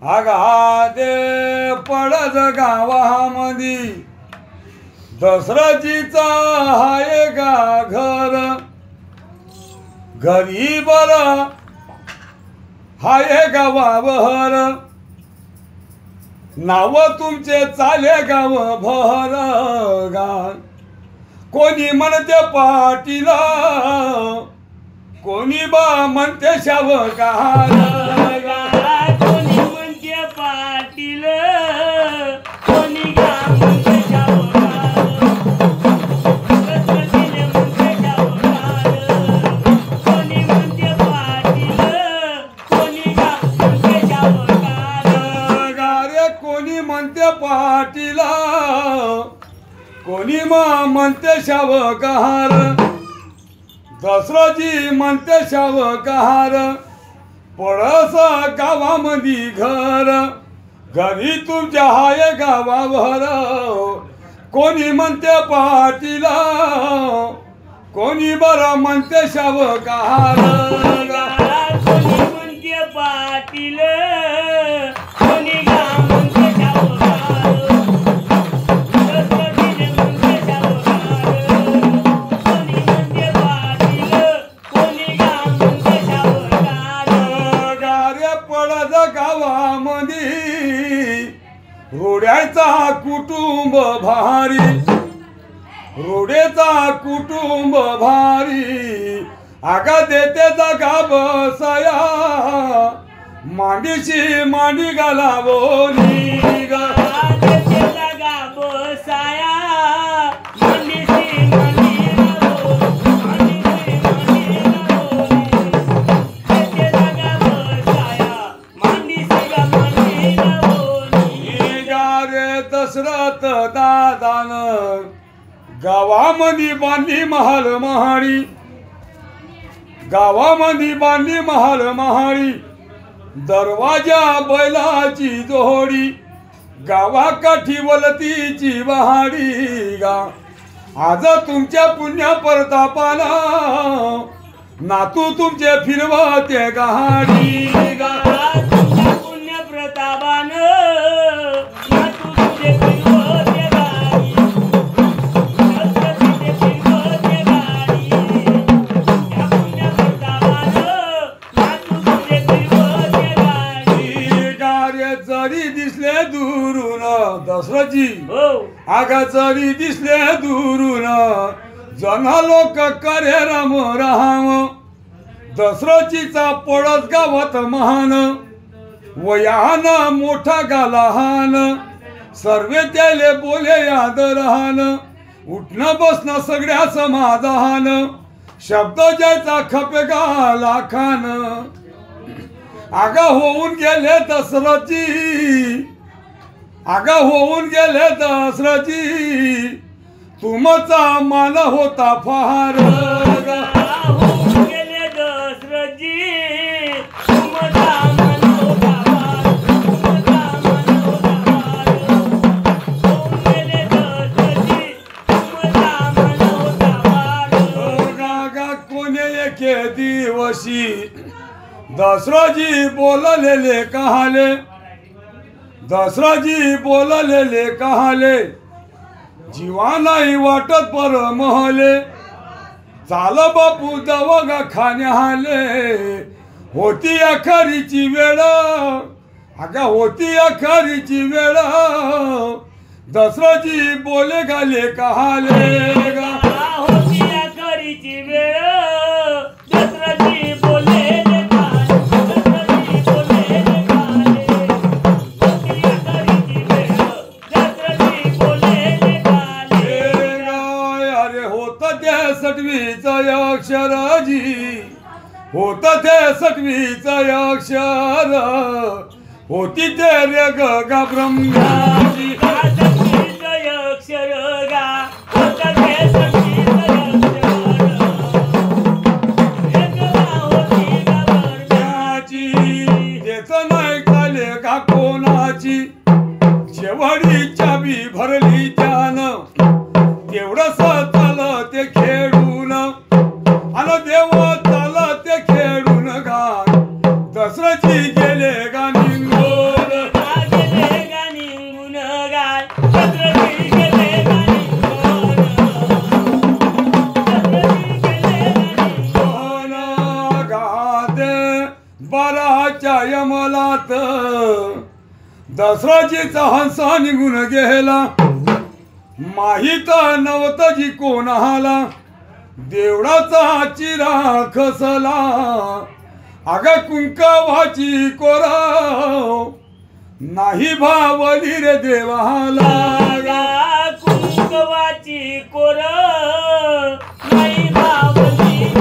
आगादे पडद गावामधी दसराजीचा हाय गा घर घरी बर हाय गावावर नाव तुमचे चाले गाव भर गा कोणी म्हणते पाटीला कोणी बा म्हणते शावकार कोणी म्हणते पाटील कोणी गा म्हणते शावकार म्हणते शावकार कोणी म्हणते पाटील कोणी गा म्हणते शावकार गारे कोणी म्हणते पाटीला कोणी मा म्हणते शावकार दसराजी म्हणते शावकार पळस गावामधी घर घरी तुमच्या हाय गावावर कोणी म्हणते पाटीला कोणी बरं म्हणते शावकार कोणी म्हणते पाटील कोणी गा म्हणते शावकार रोड्याचा कुटुंब भारी रोड्याचा कुटुंब भारी आगा देते जागा बसया मांडीशी मांडी घालावोनी देते जागा बसाया मांडीशी मांडी दशरथ दादान गावामध्ये बांधली महाल महाडी गावामध्ये बांधली महाल महाडी दरवाजा बैलाची जोडी गावाकाठी वलतीची वहाडी गा आज तुमच्या पुण्य प्रतापाला नातू तुमचे फिरवते गाडी गा पुण्य प्रतापानं जरी दिसले दुरून दसराजी आगा जरी दिसले दुरून जन लोक करे राम राम दसराजीचा पडस गावात महान वयान मोठा गालहान सर्वे त्याले बोले याद राहन उठणं बसणं सगळ्या समाधान शब्द ज्याचा खपे गा लाखान आगा होऊन गेले दसराजी आगा होऊन गेले दसराजी तुमचा मान होता फार होऊन गेले दसराजी तुमचा मान होता फार तुमचा मान होता फार होऊन गेले दसराजी तुमचा मान होता फार गागा कोणी एके दिवशी दसराजी बोललेले कहाले दसराजी बोललेले कहाले जीवानाही वाटत पर महले चाल बापू दवगा खाण्याले होती अखरीची वेळ अगा होती अखरीची वेळ दसराजी बोले गाले कहाले होती अखरीची वेळ दसराजी बोले अक्षराजी होत ते सटवीचा अक्षर होती ते रे गा ब्रह्माजी अक्षर गा होत ते सटवीचा अक्षर देत नाही खाले का कोणाची शेवडी चाबी भरली त्यानं तेवढं चाल ते खेळून आलो देव चाल ते खेळून गा दसराजी गेले गा निघून बाराच्या यमलात दसराजीचा हंसा निघून गेला. माहीत नव्हतं जी कोणाला देवळाचा चिरा खसला. अग कुंकवाची कोरा नाही भावली रे देवाला. कुंकवाची कोर नाही भावली